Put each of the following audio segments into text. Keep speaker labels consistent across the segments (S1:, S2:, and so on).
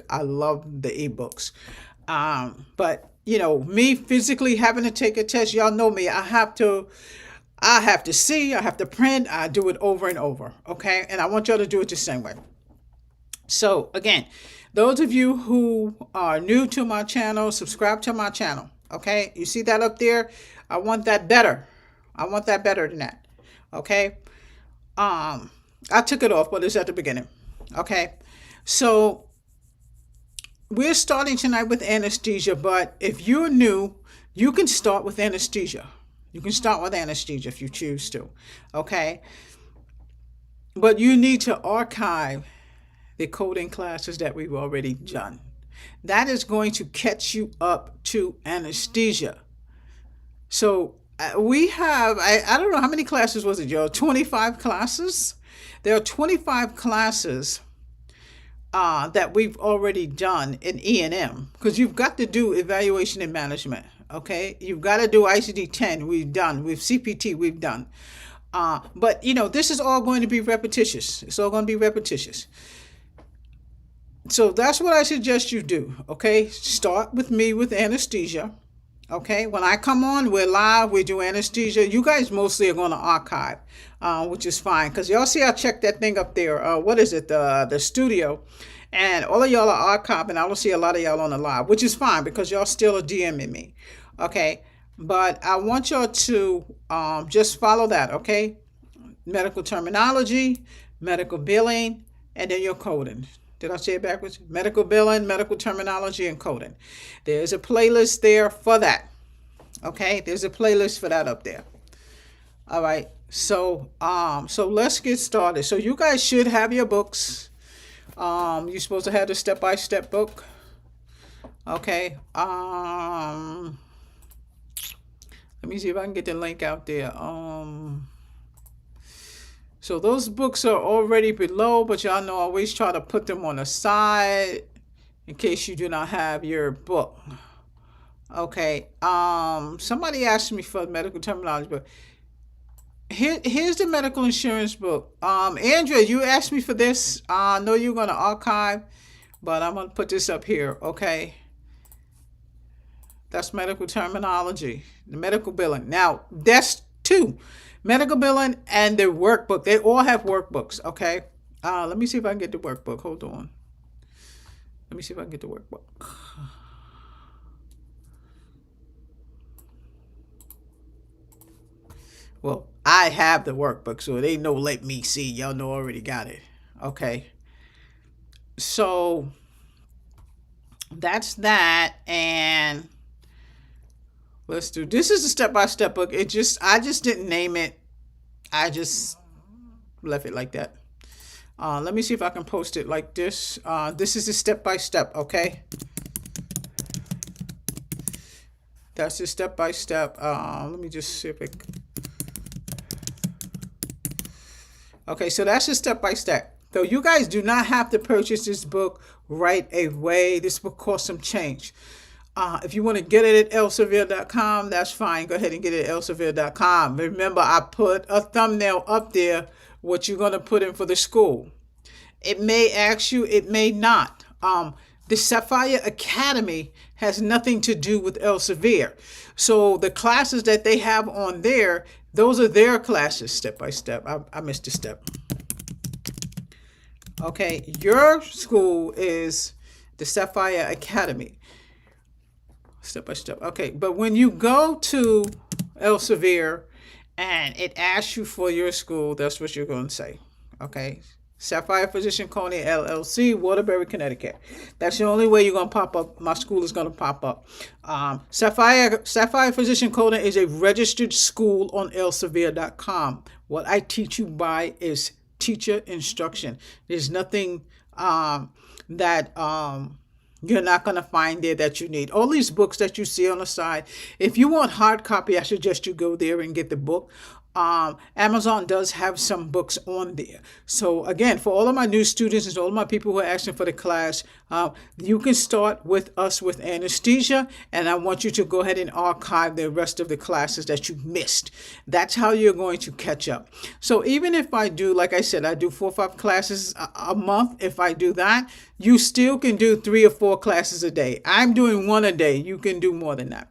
S1: I love the ebooks. But me physically having to take a test, y'all know me. I have to see, I have to print, I do it over and over. Okay. And I want y'all to do it the same way. So again, those of you who are new to my channel, subscribe to my channel. Okay. You see that up there? I want that better. I want that better than that. Okay. I took it off, but it's at the beginning. Okay. So we're starting tonight with anesthesia, but if you're new, you can start with anesthesia. You can start with anesthesia if you choose to. Okay. But you need to archive the coding classes that we've already done. That is going to catch you up to anesthesia. So we have, I don't know how many classes was it, Joe? 25 classes? There are 25 classes that we've already done in E&M, because you've got to do evaluation and management. Okay, you've got to do ICD-10. We've done. With CPT, we've done. But this is all going to be repetitious. It's all going to be repetitious. So that's what I suggest you do. Okay, start with me with anesthesia. Okay, when I come on, we're live, we do anesthesia. You guys mostly are going to archive, which is fine. Because y'all see I checked that thing up there. What is it? The studio. And all of y'all are archiving. I don't see a lot of y'all on the live, which is fine because y'all still are DMing me. Okay, but I want y'all to just follow that. Okay, medical terminology, medical billing, and then your coding. Did I say it backwards? Medical billing, medical terminology, and coding. There's a playlist there for that. Okay, there's a playlist for that up there. All right. So let's get started. So you guys should have your books. You're supposed to have the step-by-step book. Okay. Let me see if I can get the link out there. So those books are already below, but y'all know I always try to put them on the side in case you do not have your book. Okay. Somebody asked me for medical terminology, but here's the medical insurance book. Andrea, you asked me for this. I know you're going to archive, but I'm going to put this up here. Okay. That's medical terminology, the medical billing. Now, that's two. Medical billing and the workbook. They all have workbooks, okay? Let me see if I can get the workbook. Hold on. Let me see if I can get the workbook. Well, I have the workbook, so they know let me see. Y'all know I already got it. Okay. So that's that. And let's do, this is a step-by-step book. I just didn't name it. I just left it like that. Let me see if I can post it like this. This is a step-by-step, okay? That's a step-by-step. Let me just see if it... Okay, so that's a step-by-step. So you guys do not have to purchase this book right away. This book costs some change. If you want to get it at elsevier.com, that's fine. Go ahead and get it at elsevier.com. Remember, I put a thumbnail up there, what you're going to put in for the school. It may ask you, it may not. The Sapphire Academy has nothing to do with Elsevier. So the classes that they have on there, those are their classes, step by step. I missed a step. Okay, your school is the Sapphire Academy. Step by step. Okay, but when you go to Elsevier and it asks you for your school, that's what you're going to say. Okay, Sapphire Physician Coding LLC, Waterbury, Connecticut. That's the only way you're going to pop up. My school is going to pop up. Sapphire Physician Coding is a registered school on elsevier.com. What I teach you by is teacher instruction. There's nothing that you're not going to find there that you need. All these books that you see on the side, if you want hard copy, I suggest you go there and get the book. Amazon does have some books on there. So again, for all of my new students and all of my people who are asking for the class, you can start with us with anesthesia, and I want you to go ahead and archive the rest of the classes that you missed. That's how you're going to catch up. So even if I do, like I said, I do 4 or 5 classes a month. If I do that, you still can do 3 or 4 classes a day. I'm doing 1 a day. You can do more than that.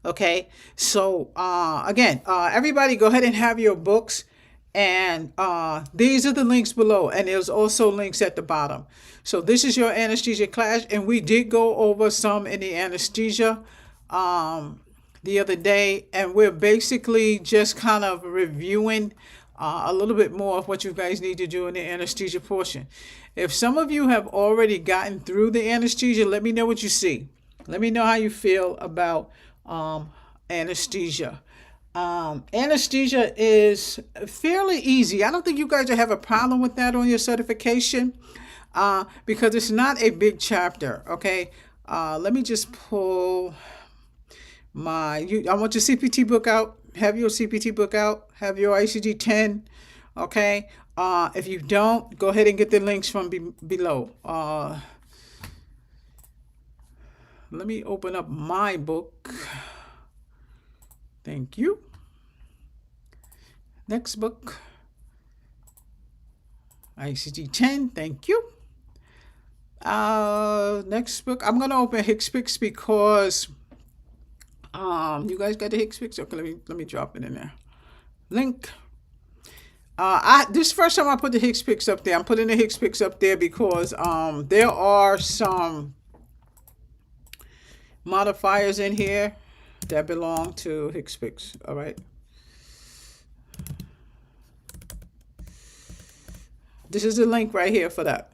S1: Okay, so again, everybody go ahead and have your books, and these are the links below, and there's also links at the bottom. So this is your anesthesia class, and we did go over some in the anesthesia the other day, and we're basically just kind of reviewing a little bit more of what you guys need to do in the anesthesia portion. If some of you have already gotten through the anesthesia, let me know what you see. Let me know how you feel about anesthesia. Anesthesia is fairly easy. I don't think you guys will have a problem with that on your certification because it's not a big chapter. Okay, let me just pull I want your CPT book out. Have your CPT book out. Have your ICD-10. Okay. If you don't, go ahead and get the links from below. Let me open up my book. Thank you. Next book. ICD-10. Thank you. Next book. I'm going to open HCPCS because you guys got the HCPCS? Okay, let me drop it in there. Link. This first time I put the HCPCS up there. I'm putting the HCPCS up there because there are some modifiers in here that belong to HCPCS. All right. This is the link right here for that.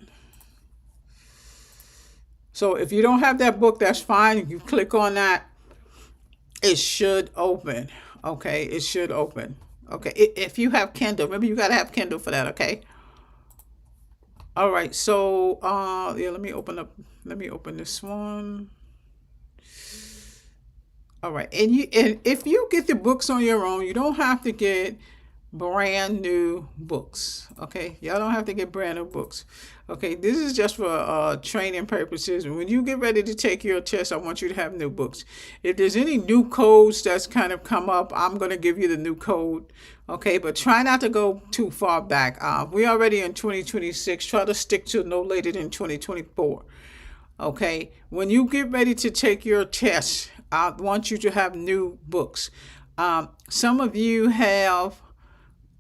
S1: So if you don't have that book, that's fine. You click on that. It should open. Okay. It should open. Okay. If you have Kindle, remember you got to have Kindle for that. Okay. All right. So, yeah, let me open this one. All right, and if you get the books on your own, you don't have to get brand new books. Okay, y'all don't have to get brand new books. Okay, this is just for training purposes. When you get ready to take your test, I want you to have new books. If there's any new codes that's kind of come up, I'm going to give you the new code. Okay, but try not to go too far back. We're already in 2026. Try to stick to no later than 2024. Okay, when you get ready to take your test, I want you to have new books. Some of you have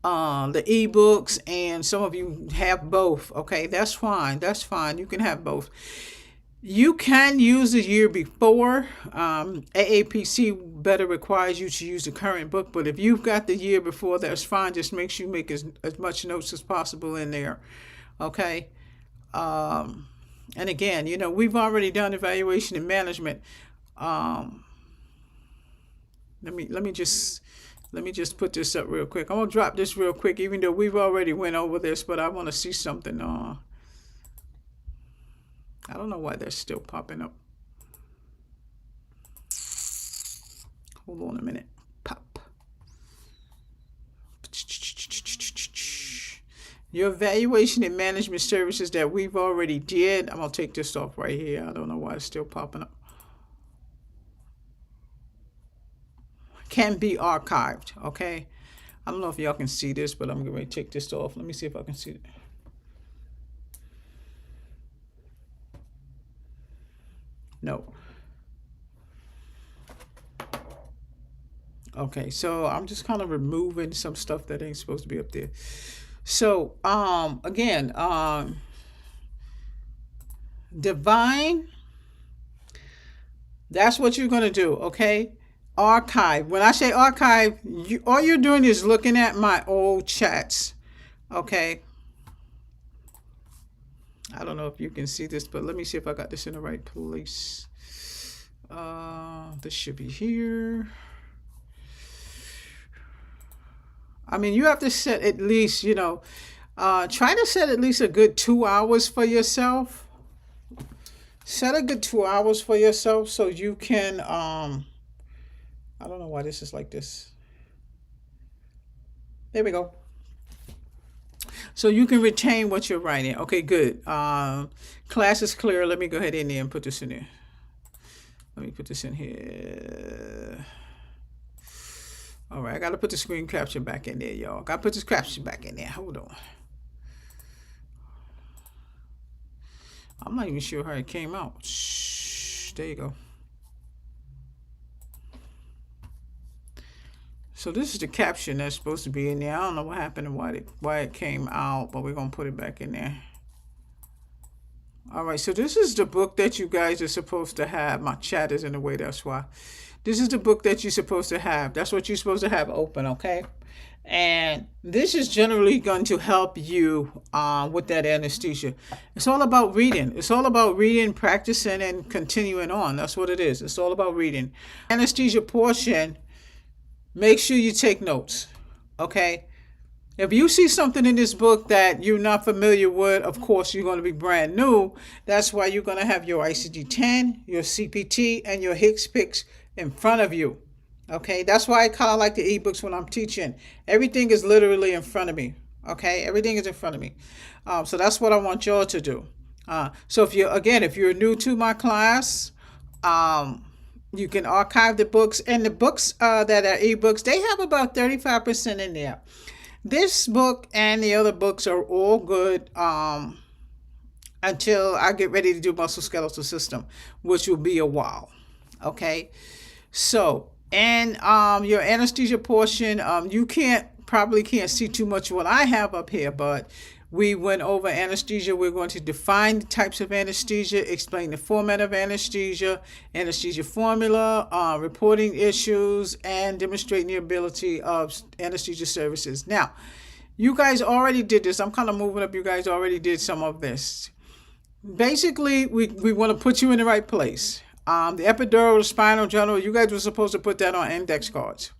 S1: the ebooks, and some of you have both. Okay, that's fine. That's fine. You can have both. You can use the year before. AAPC better requires you to use the current book, but if you've got the year before, that's fine. Just make sure you make as much notes as possible in there. Okay. And again, you know, we've already done evaluation and management. Let me just put this up real quick. I'm gonna drop this real quick, even though we've already went over this, but I want to see something. I don't know why that's still popping up. Hold on a minute. Pop. Your evaluation and management services that we've already did. I'm gonna take this off right here. I don't know why it's still popping up. Can be archived. Okay. I don't know if y'all can see this, but I'm going to take this off. Let me see if I can see it. No. Okay, so I'm just kind of removing some stuff that ain't supposed to be up there. So, again, divine, that's what you're going to do, okay? Archive. When I say archive, all you're doing is looking at my old chats, okay? I don't know if you can see this, but let me see if I got this in the right place. This should be here. I mean, you have to set at least, you know, try to set at least a good 2 hours for yourself. Set a good 2 hours for yourself so you can, I don't know why this is like this. There we go. So you can retain what you're writing. Okay, good. Class is clear. Let me go ahead in there and put this in there. Let me put this in here. All right, I got to put the screen capture back in there, y'all. Got to put this capture back in there. Hold on. I'm not even sure how it came out. Shh, there you go. So this is the caption that's supposed to be in there. I don't know what happened and why it came out, but we're going to put it back in there. All right, so this is the book that you guys are supposed to have. My chat is in the way, that's why. This is the book that you're supposed to have. That's what you're supposed to have open, okay? And this is generally going to help you with that anesthesia. It's all about reading. It's all about reading, practicing, and continuing on. That's what it is. It's all about reading. Anesthesia portion, make sure you take notes, okay? If you see something in this book that you're not familiar with, of course, you're going to be brand new. That's why you're going to have your ICD-10, your CPT, and your HCPCS in front of you. Okay, that's why I kind of like the ebooks when I'm teaching. Everything is literally in front of me. Okay, everything is in front of me. So that's what I want y'all to do. So if you're new to my class, you can archive the books. And the books that are ebooks, they have about 35% in there. This book and the other books are all good until I get ready to do musculoskeletal system, which will be a while. Okay, so and your anesthesia portion, you probably can't see too much what I have up here, but we went over anesthesia. We're going to define the types of anesthesia, explain the format of anesthesia, anesthesia formula, reporting issues, and demonstrating the ability of anesthesia services. Now, you guys already did this. I'm kind of moving up. You guys already did some of this. Basically, we want to put you in the right place. The epidural, the spinal journal, you guys were supposed to put that on index cards.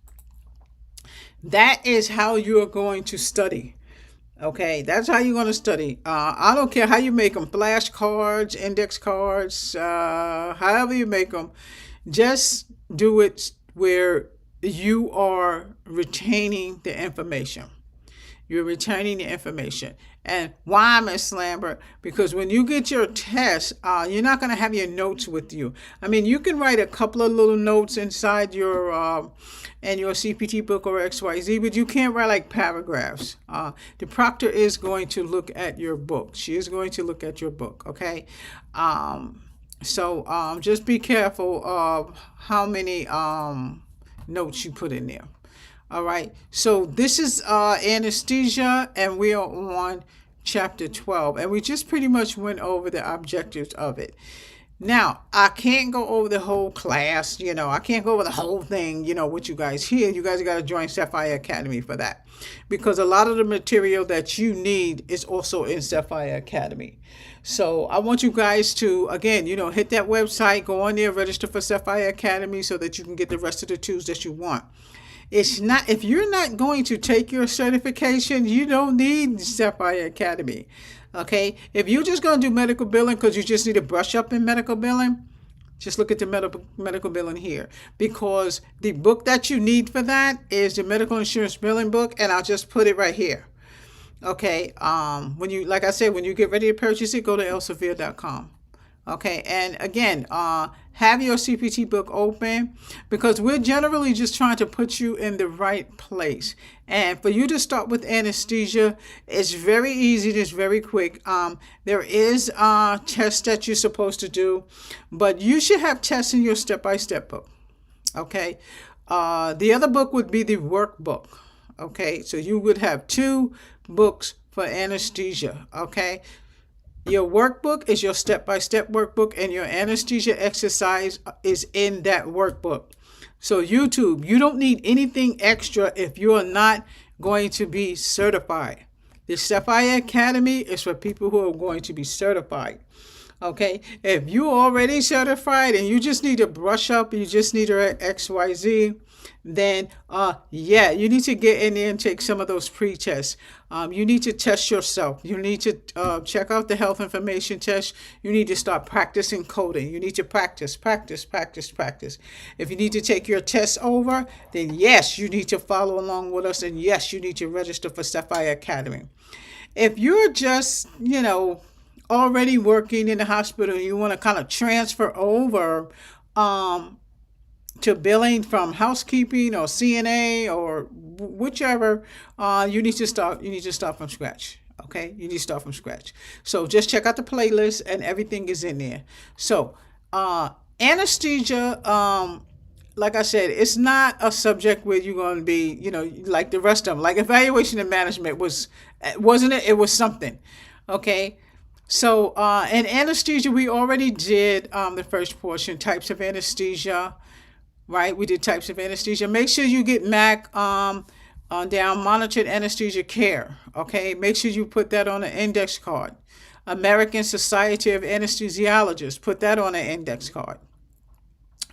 S1: That is how you are going to study. Okay, that's how you're going to study. I don't care how you make them, flashcards, index cards, however you make them. Just do it where you are retaining the information. You're retaining the information. And why, Miss Lambert? Because when you get your test, you're not going to have your notes with you. I mean, you can write a couple of little notes inside your CPT book or XYZ, but you can't write like paragraphs. The proctor is going to look at your book. She is going to look at your book, okay? So just be careful of how many notes you put in there. All right, so this is anesthesia, and we are on chapter 12, and we just pretty much went over the objectives of it. Now, I can't go over the whole class, I can't go over the whole thing, with you guys here. You guys got to join Sapphire Academy for that, because a lot of the material that you need is also in Sapphire Academy. So I want you guys to, again, hit that website, go on there, register for Sapphire Academy so that you can get the rest of the tools that you want. It's not, if you're not going to take your certification, you don't need Sapphire Academy. Okay? If you're just going to do medical billing because you just need to brush up in medical billing, just look at the medical billing here. Because the book that you need for that is the medical insurance billing book, and I'll just put it right here. Okay? When you, like I said, when you get ready to purchase it, go to elsevier.com. Okay, and again, have your CPT book open, because we're generally just trying to put you in the right place. And for you to start with anesthesia, it's very easy, it's very quick. There is tests that you're supposed to do, but you should have tests in your step-by-step book. Okay, the other book would be the workbook. Okay, so you would have 2 books for anesthesia. Okay. Your workbook is your step-by-step workbook, and your anesthesia exercise is in that workbook. So YouTube, you don't need anything extra if you are not going to be certified. The Sapphire Academy is for people who are going to be certified. Okay, if you already certified and you just need to brush up, you just need to XYZ, then yeah, you need to get in there and take some of those pre-tests. You need to test yourself. You need to check out the health information test. You need to start practicing coding. You need to practice, practice, practice, practice. If you need to take your test over, then yes, you need to follow along with us, and yes, you need to register for Sapphire Academy. If you're just, already working in the hospital, you want to kind of transfer over um, to billing from housekeeping or CNA or whichever, you need to start. You need to start from scratch. Okay, you need to start from scratch. So just check out the playlist, and everything is in there. So anesthesia. Like I said, it's not a subject where you're going to be, like the rest of them. Like evaluation and management wasn't it? It was something. Okay. So in anesthesia, we already did the first portion, types of anesthesia, right? We did types of anesthesia. Make sure you get MAC down, monitored anesthesia care. Okay. Make sure you put that on an index card. American Society of Anesthesiologists, put that on an index card.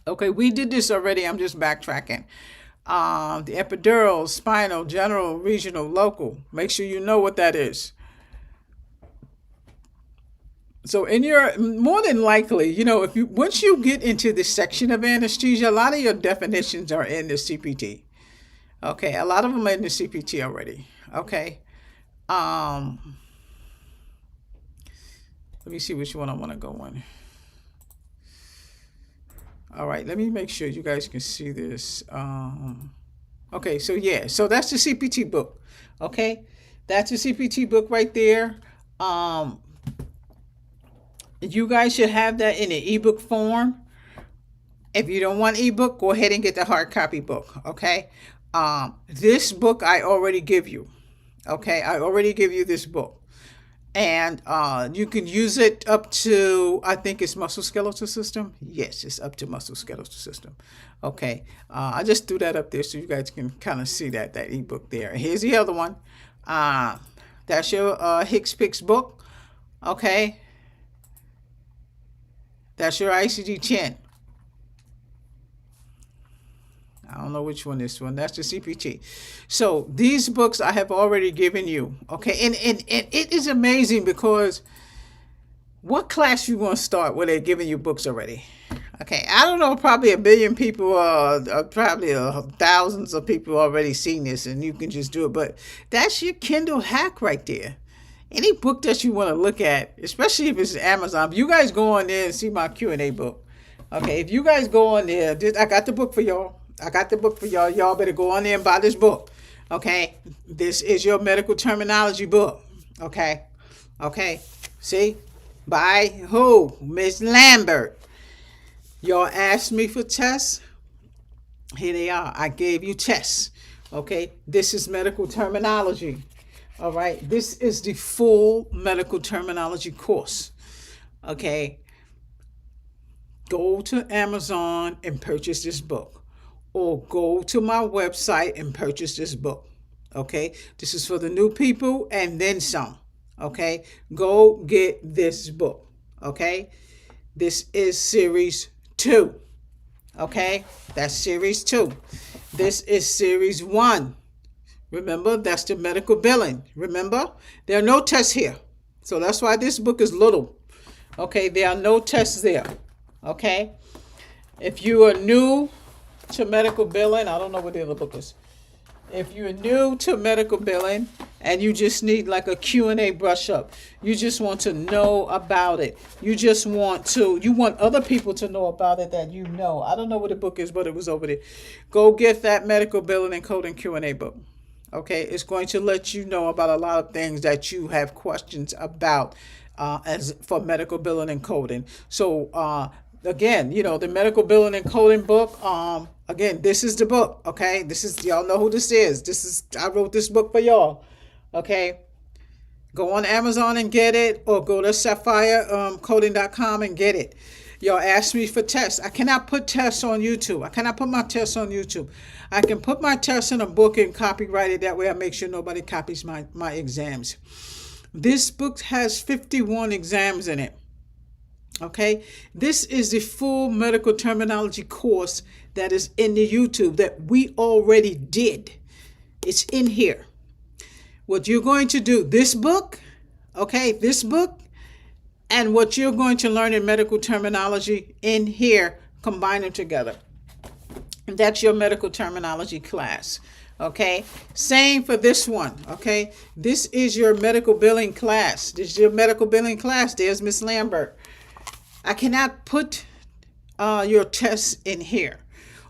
S1: Okay, we did this already. I'm just backtracking. The epidural, spinal, general, regional, local. Make sure you know what that is. So in your, more than likely, if you once you get into this section of anesthesia, a lot of your definitions are in the CPT. Okay, a lot of them are in the CPT already. Okay. Um, Let me see which one I want to go on. All right, let me make sure you guys can see this. Okay, so yeah, so that's the CPT book. Okay, that's the CPT book right there. Um, you guys should have that in an ebook form. If you don't want ebook, go ahead and get the hard copy book. Okay, this book I already give you. Okay, I already give you this book. And you can use it up to, I think it's musculoskeletal system. Yes, it's up to musculoskeletal system. Okay, I just threw that up there so you guys can kind of see that ebook there. Here's the other one. That's your Hicks Picks book. Okay, that's your ICD-10. I don't know which one this one. That's the CPT. So these books I have already given you. Okay, and it is amazing because what class you going to start where they're giving you books already? Okay, I don't know, probably a billion people, probably thousands of people already seen this, and you can just do it. But that's your Kindle hack right there. Any book that you want to look at, especially if it's Amazon, if you guys go on there and see my Q&A book. Okay, if you guys go on there, I got the book for y'all. I got the book for y'all. Y'all better go on there and buy this book. Okay, this is your medical terminology book. Okay, okay. See, by who? Miss Lambert. Y'all asked me for tests. Here they are. I gave you tests. Okay, this is medical terminology. All right, this is the full medical terminology course. Okay, go to Amazon and purchase this book, or go to my website and purchase this book. Okay, this is for the new people and then some. Okay, go get this book. Okay, this is series 2. Okay, that's series 2. This is series 1. Remember, that's the medical billing. Remember, there are no tests here. So that's why this book is little. Okay, there are no tests there. Okay, if you are new to medical billing, I don't know what the other book is. If you're new to medical billing and you just need like a Q&A brush up, you just want to know about it. You want other people to know about it that you know. I don't know what the book is, but it was over there. Go get that medical billing and coding Q&A book. Okay, it's going to let you know about a lot of things that you have questions about as for medical billing and coding. So again, the medical billing and coding book. Again, this is the book. Okay, this is, y'all know who this is. I wrote this book for y'all. Okay, go on Amazon and get it, or go to sapphirecoding.com and get it. Y'all asked me for tests. I cannot put tests on YouTube. I cannot put my tests on YouTube. I can put my tests in a book and copyright it. That way I make sure nobody copies my exams. This book has 51 exams in it. Okay, this is the full medical terminology course that is in the YouTube that we already did. It's in here. What you're going to do, this book, okay, this book, and what you're going to learn in medical terminology in here, combine them together. And that's your medical terminology class. Okay, same for this one. Okay, this is your medical billing class. This is your medical billing class. There's Miss Lambert. I cannot put your tests in here.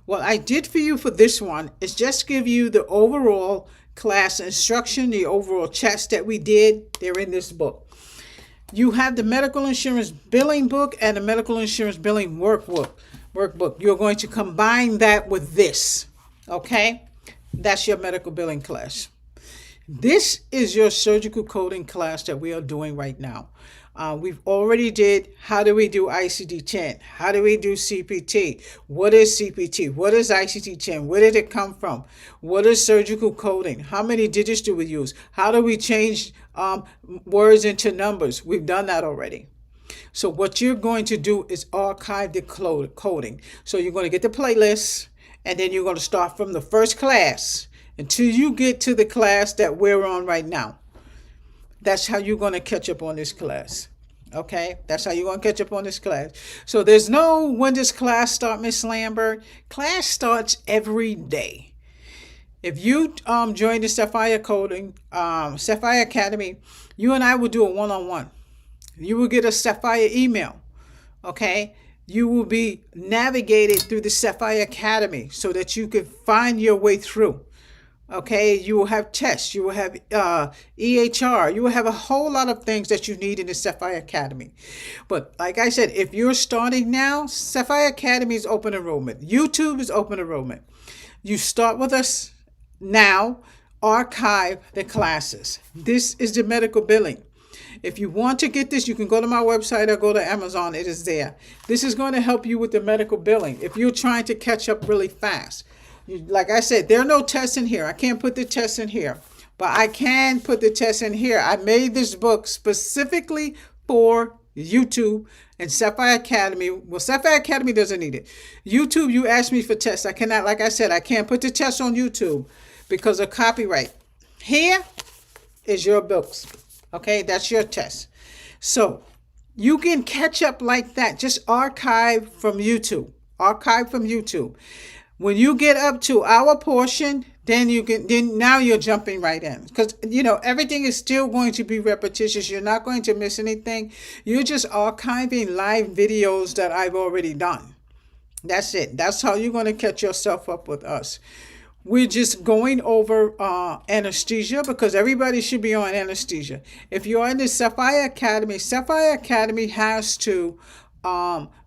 S1: What I did for you for this one is just give you the overall class instruction, the overall checks that we did. They're in this book. You have the medical insurance billing book and the medical insurance billing workbook. You're going to combine that with this. Okay? That's your medical billing class. This is your surgical coding class that we are doing right now. We've already did how do we do ICD-10? How do we do CPT? What is CPT? What is ICD-10? Where did it come from? What is surgical coding? How many digits do we use? How do we change words into numbers? We've done that already. So what you're going to do is archive the coding. So you're going to get the playlist, and then you're going to start from the first class until you get to the class that we're on right now. That's how you're going to catch up on this class. Okay? That's how you're going to catch up on this class. So there's no when does class start, Miss Lambert? Class starts every day. If you join the Sapphire Academy, you and I will do a one-on-one. You will get a Sapphire email. Okay? You will be navigated through the Sapphire Academy so that you can find your way through. Okay, you will have tests, you will have EHR, you will have a whole lot of things that you need in the Sapphire Academy. But like I said, if you're starting now, Sapphire Academy is open enrollment. YouTube is open enrollment. You start with us now, archive the classes. This is the medical billing. If you want to get this, you can go to my website or go to Amazon. It is there. This is going to help you with the medical billing if you're trying to catch up really fast. Like I said, there are no tests in here. I can't put the tests in here, but I can put the tests in here. I made this book specifically for YouTube and Sapphire Academy. Well, Sapphire Academy doesn't need it. YouTube, you asked me for tests. I cannot, like I said, I can't put the tests on YouTube because of copyright. Here is your books. Okay, that's your test. So you can catch up like that. Just archive from YouTube. Archive from YouTube. When you get up to our portion, then now you're jumping right in. Because, everything is still going to be repetitious. You're not going to miss anything. You're just archiving live videos that I've already done. That's it. That's how you're going to catch yourself up with us. We're just going over anesthesia because everybody should be on anesthesia. If you're in the Sapphire Academy has to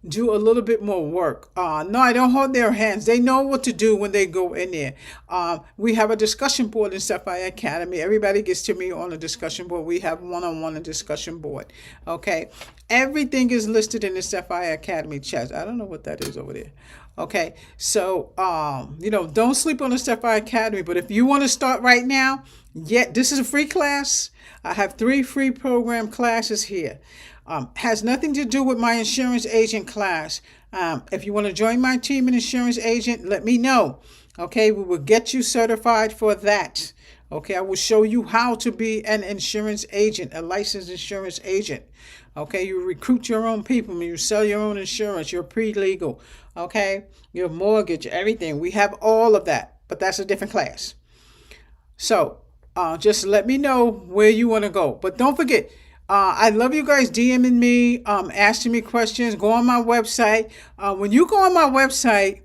S1: do a little bit more work. No, I don't hold their hands. They know what to do when they go in there. We have a discussion board in Sapphire Academy. Everybody gets to me on a discussion board. We have one-on-one discussion board. Okay. Everything is listed in the Sapphire Academy chat. I don't know what that is over there. Okay. So, don't sleep on the Sapphire Academy. But if you want to start right now, this is a free class. I have 3 free program classes here. Has nothing to do with my insurance agent class. If you want to join my team in insurance agent, let me know. Okay, we will get you certified for that. Okay, I will show you how to be an insurance agent, a licensed insurance agent. Okay, you recruit your own people, you sell your own insurance, you're pre-legal. Okay, your mortgage, everything. We have all of that, but that's a different class. So just let me know where you want to go. But don't forget, I love you guys DMing me, asking me questions. Go on my website. When you go on my website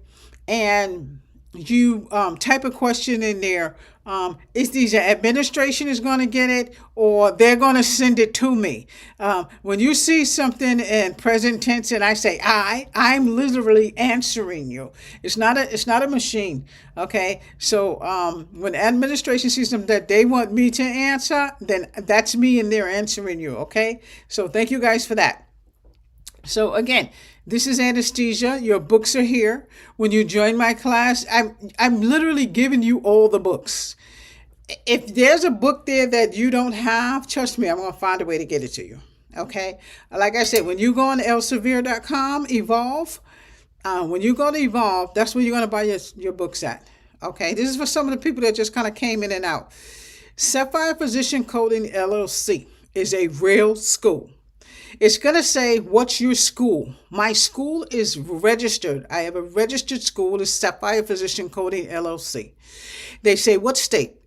S1: and you type a question in there, it's either administration is going to get it or they're going to send it to me. When you see something in present tense and I say I'm literally answering you. It's not a machine. Okay. So when administration sees something that they want me to answer, then that's me and they're answering you. Okay. So thank you guys for that. So again, this is anesthesia. Your books are here. When you join my class, I'm literally giving you all the books. If there's a book there that you don't have, trust me, I'm going to find a way to get it to you. Okay. Like I said, when you go on elsevere.com, Evolve, when you go to Evolve, that's where you're going to buy your books at. Okay. This is for some of the people that just kind of came in and out. Sapphire Physician Coding LLC is a real school. It's going to say, what's your school? My school is registered. I have a registered school. It's Sapphire Physician Coding LLC. They say, what state?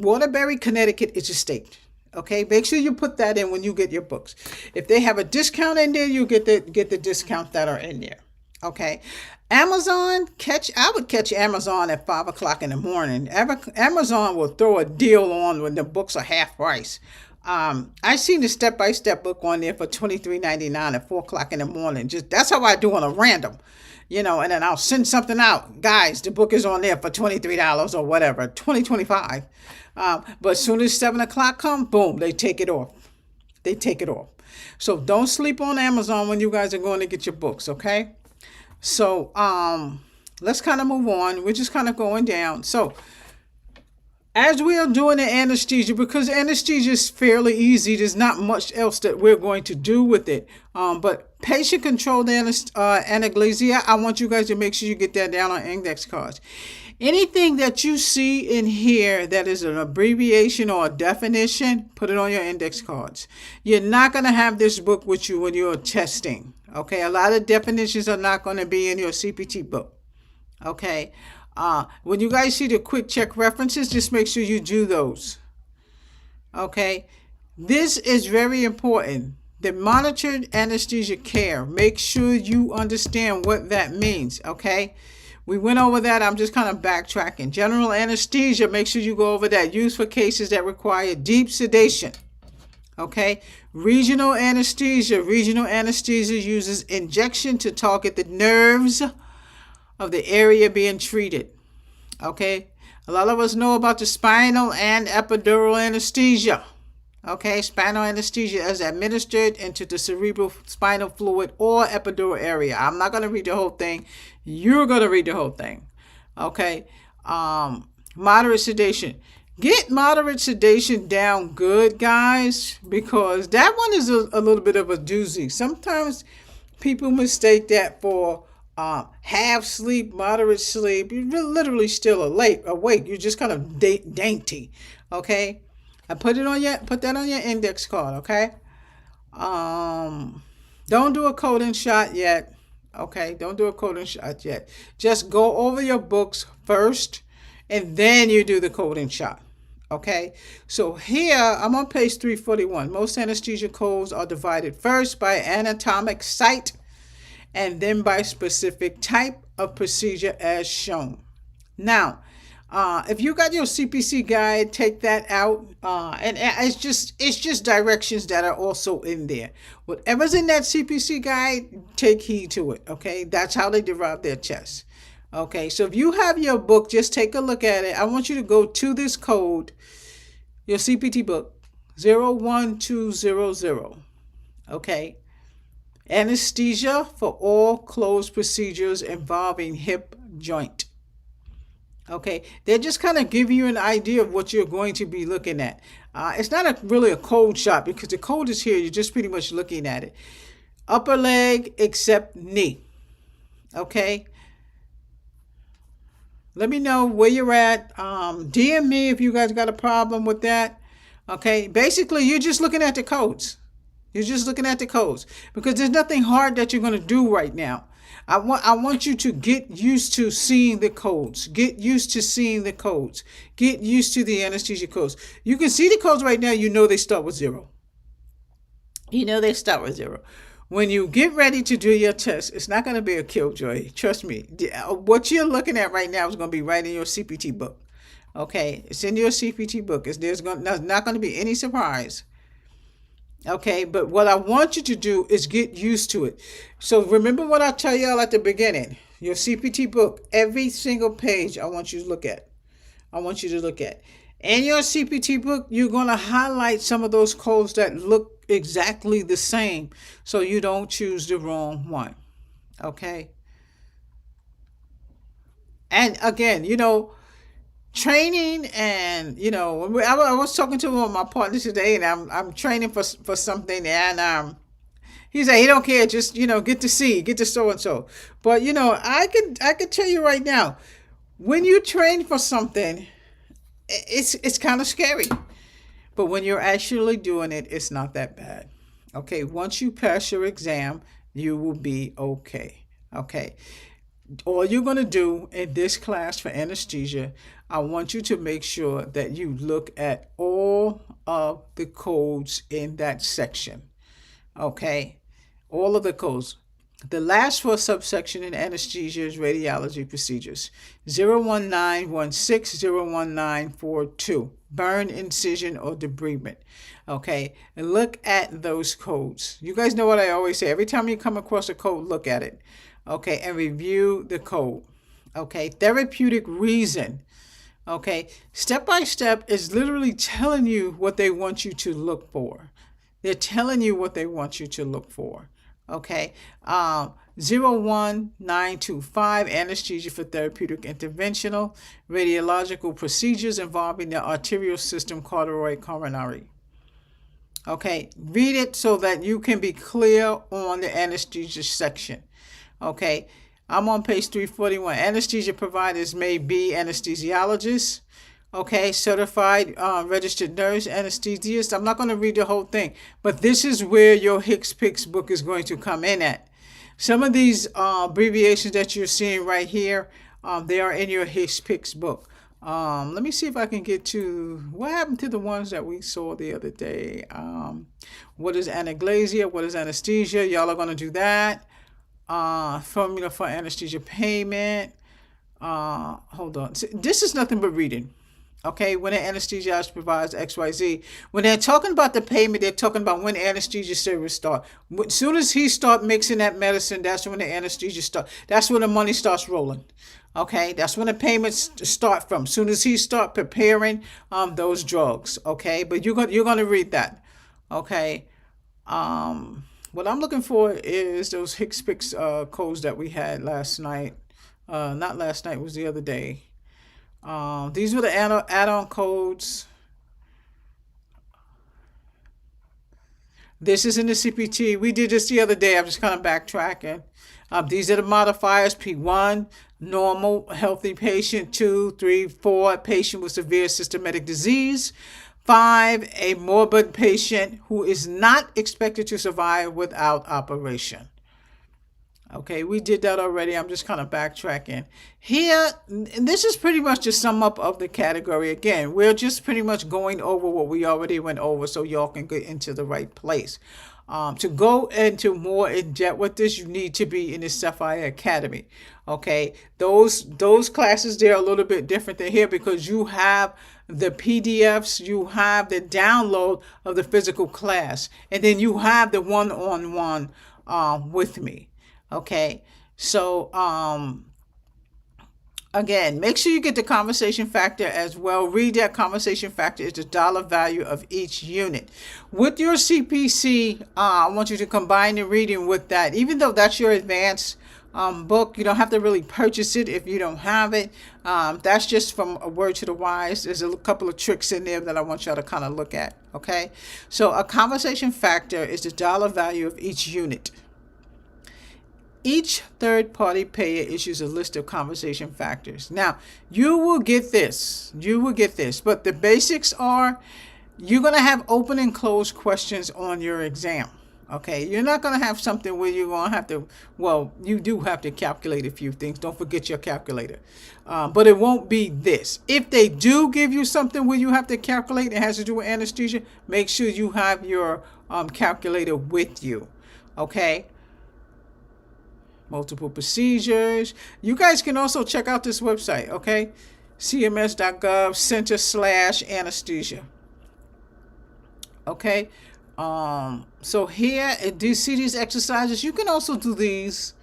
S1: Waterbury, Connecticut is a state. Okay, make sure you put that in when you get your books. If they have a discount in there, you get the discount that are in there. Okay, Amazon, I would catch Amazon at 5 o'clock in the morning. Amazon will throw a deal on when the books are half price. I seen the step-by-step book on there for $23.99 at 4 o'clock in the morning. Just that's how I do on a random, and then I'll send something out. Guys, the book is on there for $23 or whatever, $20.25. But as soon as 7 o'clock come, boom, they take it off. They take it off. So don't sleep on Amazon when you guys are going to get your books, okay? So let's kind of move on. We're just kind of going down. So as we are doing the anesthesia, because anesthesia is fairly easy, there's not much else that we're going to do with it. But patient-controlled anesthesia, I want you guys to make sure you get that down on index cards. Anything that you see in here that is an abbreviation or a definition, put it on your index cards. You're not going to have this book with you when you're testing. Okay, a lot of definitions are not going to be in your CPT book. Okay, when you guys see the quick check references, just make sure you do those. Okay, this is very important. The monitored anesthesia care. Make sure you understand what that means. Okay. We went over that. I'm just kind of backtracking. General anesthesia, make sure you go over that. Used for cases that require deep sedation. Okay. Regional anesthesia. Regional anesthesia uses injection to target the nerves of the area being treated. Okay. A lot of us know about the spinal and epidural anesthesia. Okay. Spinal anesthesia is administered into the cerebral spinal fluid or epidural area. I'm not going to read the whole thing. You're going to read the whole thing. Okay. Moderate sedation. Get moderate sedation down good, guys, because that one is a little bit of a doozy. Sometimes people mistake that for half sleep, moderate sleep. You're literally still awake. You're just kind of dainty. Okay. I put that on your index card. Okay. Don't do a coding shot yet. Okay, don't do a coding shot yet. Just go over your books first, and then you do the coding shot. Okay, so here I'm on page 341. Most anesthesia codes are divided first by anatomic site, and then by specific type of procedure as shown. Now, if you got your CPC guide, take that out. And it's just directions that are also in there. Whatever's in that CPC guide, take heed to it. Okay, that's how they derive their tests. Okay, so if you have your book, just take a look at it. I want you to go to this code, your CPT book, 01200. Okay, anesthesia for all closed procedures involving hip joint. Okay, they just kind of give you an idea of what you're going to be looking at. It's not really a code shot because the code is here. You're just pretty much looking at it. Upper leg except knee. Okay. Let me know where you're at. DM me if you guys got a problem with that. Okay. Basically, you're just looking at the codes. You're just looking at the codes because there's nothing hard that you're going to do right now. I want you to get used to seeing the codes. Get used to seeing the codes. Get used to the anesthesia codes. You can see the codes right now. You know they start with 0. You know they start with 0. When you get ready to do your test, it's not going to be a killjoy. Trust me. What you're looking at right now is going to be right in your CPT book. Okay? It's in your CPT book. There's not going to be any surprise. Okay, but what I want you to do is get used to it. So remember what I tell y'all at the beginning. Your CPT book, every single page I want you to look at. In your CPT book, you're going to highlight some of those codes that look exactly the same so you don't choose the wrong one. Okay? And again, training, and I was talking to one of my partners today, and I'm training for something, and he said he don't care, just get to C, get to so and so. But I could tell you right now, when you train for something, it's kind of scary. But when you're actually doing it, it's not that bad. Okay, once you pass your exam, you will be okay. Okay, all you're going to do in this class for anesthesia, I want you to make sure that you look at all of the codes in that section. Okay, all of the codes. The last four subsection in anesthesia is radiology procedures: 01916, 01942, burn, incision, or debridement. Okay, and look at those codes. You guys know what I always say. Every time you come across a code, look at it. Okay, and review the code. Okay, therapeutic reason. Okay, step by step is literally telling you what they want you to look for. They're telling you what they want you to look for. Okay, 01925, anesthesia for therapeutic interventional radiological procedures involving the arterial system, corduroy, coronary. Okay, read it so that you can be clear on the anesthesia section. Okay, I'm on page 341. Anesthesia providers may be anesthesiologists. Okay, certified registered nurse, anesthesiast. I'm not going to read the whole thing, but this is where your HCPCS book is going to come in at. Some of these abbreviations that you're seeing right here, they are in your HCPCS book. Let me see if I can get to what happened to the ones that we saw the other day. What is anaesthesia? What is anesthesia? Y'all are going to do that. Formula for anesthesia payment. Hold on. This is nothing but reading. Okay, when an anesthesiologist provides XYZ, when they're talking about the payment, they're talking about when anesthesia service start. As soon as he start mixing that medicine, that's when the anesthesia start. That's when the money starts rolling. Okay, that's when the payments start from. As soon as he start preparing those drugs. Okay, but you're going to read that. Okay, what I'm looking for is those HCPCS codes that we had last night. Not last night, it was the other day. These were the add-on codes. This is in the CPT. We did this the other day. I'm just kind of backtracking. These are the modifiers: P1, normal, healthy patient; 2, 3, 4, patient with severe systemic disease; 5, a morbid patient who is not expected to survive without operation. Okay, we did that already. I'm just kind of backtracking. Here, and this is pretty much the sum up of the category. Again, we're just pretty much going over what we already went over so y'all can get into the right place. To go into more in depth with this, you need to be in the Sapphire Academy. Okay, those classes, they're a little bit different than here because you have the PDFs, you have the download of the physical class, and then you have the one-on-one with me. Okay, so again, make sure you get the conversation factor as well. Read that conversation factor is the dollar value of each unit. With your CPC, I want you to combine the reading with that. Even though that's your advanced book, you don't have to really purchase it if you don't have it. That's just from A Word to the Wise. There's a couple of tricks in there that I want y'all to kind of look at. Okay, so a conversation factor is the dollar value of each unit. Each third-party payer issues a list of conversation factors. Now, you will get this, but the basics are you're going to have open and closed questions on your exam. Okay, you're not going to have something where you're going to have to, well, you do have to calculate a few things. Don't forget your calculator. But it won't be this. If they do give you something where you have to calculate, it has to do with anesthesia, make sure you have your calculator with you. Okay? Multiple procedures. You guys can also check out this website, okay? cms.gov/anesthesia. Okay? So here, do you see these exercises? You can also do these.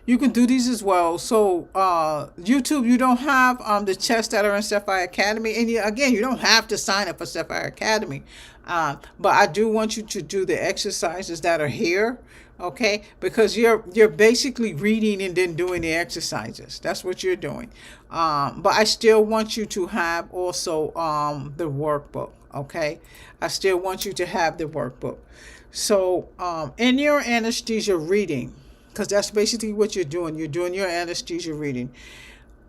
S1: You can do these as well. So YouTube, you don't have the tests that are in Sapphire Academy. And again, you don't have to sign up for Sapphire Academy. But I do want you to do the exercises that are here. Okay, because you're basically reading and then doing the exercises. That's what you're doing. But I still want you to have also the workbook. Okay, I still want you to have the workbook. So in your anesthesia reading, because that's basically what you're doing. You're doing your anesthesia reading.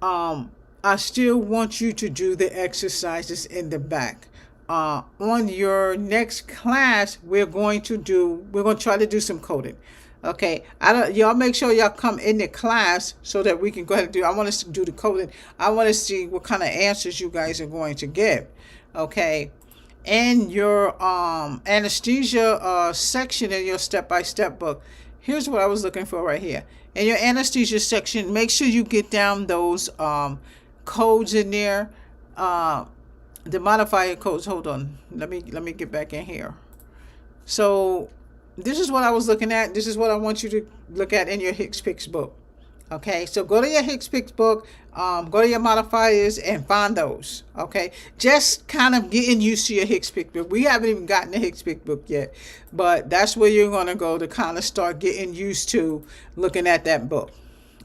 S1: I still want you to do the exercises in the back. On your next class, we're going to try to do some coding. Okay, I don't. Y'all make sure y'all come in the class so that we can go ahead and do. I want us to do the coding. I want to see what kind of answers you guys are going to give. Okay, in your anesthesia section in your step-by-step book, here's what I was looking for right here. In your anesthesia section, make sure you get down those codes in there. The modifier codes. Hold on. Let me get back in here. So this is what I was looking at. This is what I want you to look at in your HCPCS book. Okay, so go to your HCPCS book, go to your modifiers and find those. Okay, just kind of getting used to your HCPCS book. We haven't even gotten the HCPCS book yet, but that's where you're going to go to kind of start getting used to looking at that book.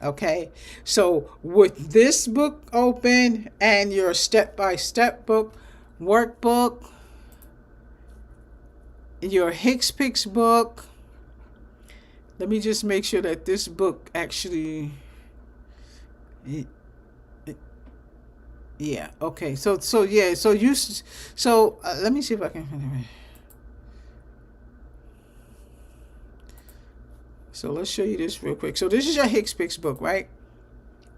S1: Okay, so with this book open and your step-by-step book, workbook, your HCPCS book, let me just make sure that this book actually, yeah, okay, so let me see if I can, so let's show you this real quick. So this is your HCPCS book, right?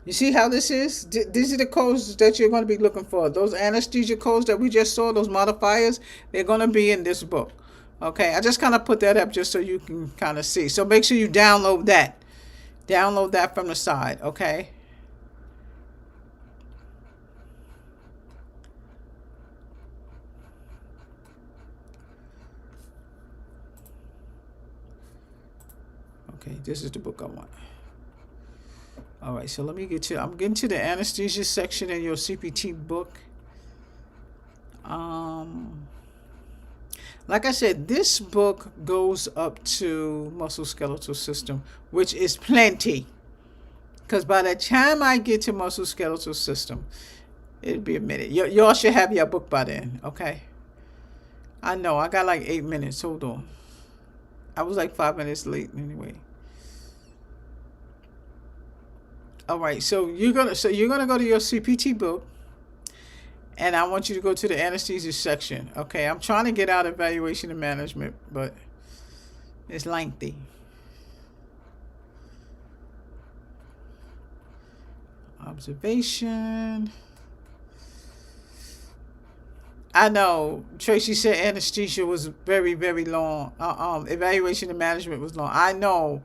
S1: You see how this is? These are the codes that you're going to be looking for. Those anesthesia codes that we just saw, those modifiers, they're going to be in this book. Okay, I just kind of put that up just so you can kind of see. So make sure you download that. Download that from the side, okay? Okay, this is the book I want. All right, so let me I'm getting to the anesthesia section in your CPT book. Like I said, this book goes up to musculoskeletal system, which is plenty. Because by the time I get to musculoskeletal system, it'll be a minute. Y'all should have your book by then, okay? I know, I got like 8 minutes. Hold on. I was like 5 minutes late anyway. All right, so you're gonna go to your CPT book, and I want you to go to the anesthesia section. Okay, I'm trying to get out evaluation and management, but it's lengthy. Observation. I know Tracy said anesthesia was very, very long. Evaluation and management was long. I know,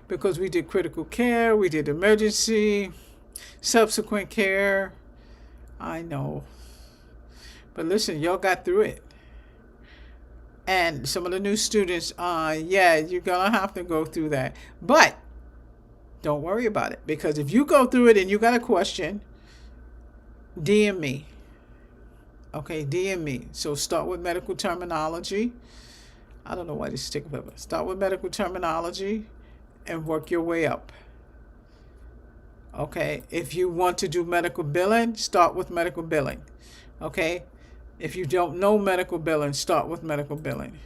S1: because we did critical care, we did emergency, subsequent care. I know. But listen, y'all got through it. And some of the new students, yeah, you're going to have to go through that. But don't worry about it, because if you go through it and you got a question, DM me. Okay, DM me. So start with medical terminology. I don't know why this is taking forever. Start with medical terminology and work your way up. Okay, if you want to do medical billing, start with medical billing. Okay, if you don't know medical billing, start with medical billing.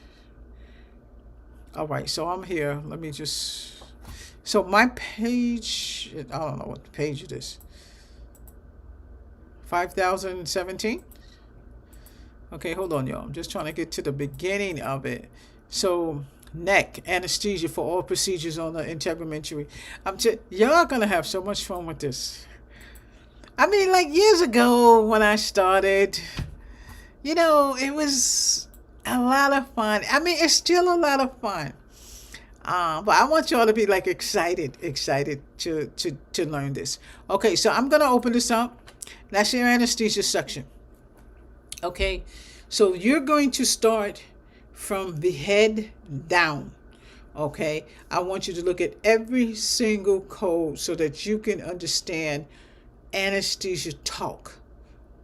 S1: All right, so I'm here. Let me just... So my page, I don't know what the page it is. 5017? Okay, hold on, y'all. I'm just trying to get to the beginning of it. So, neck, anesthesia for all procedures on the integumentary. Y'all gonna have so much fun with this. I mean, like years ago when I started, you know, it was a lot of fun. I mean, it's still a lot of fun. But I want y'all to be like excited to learn this. Okay, so I'm gonna open this up. That's your anesthesia section. Okay, so you're going to start from the head down. Okay, I want you to look at every single code so that you can understand anesthesia talk.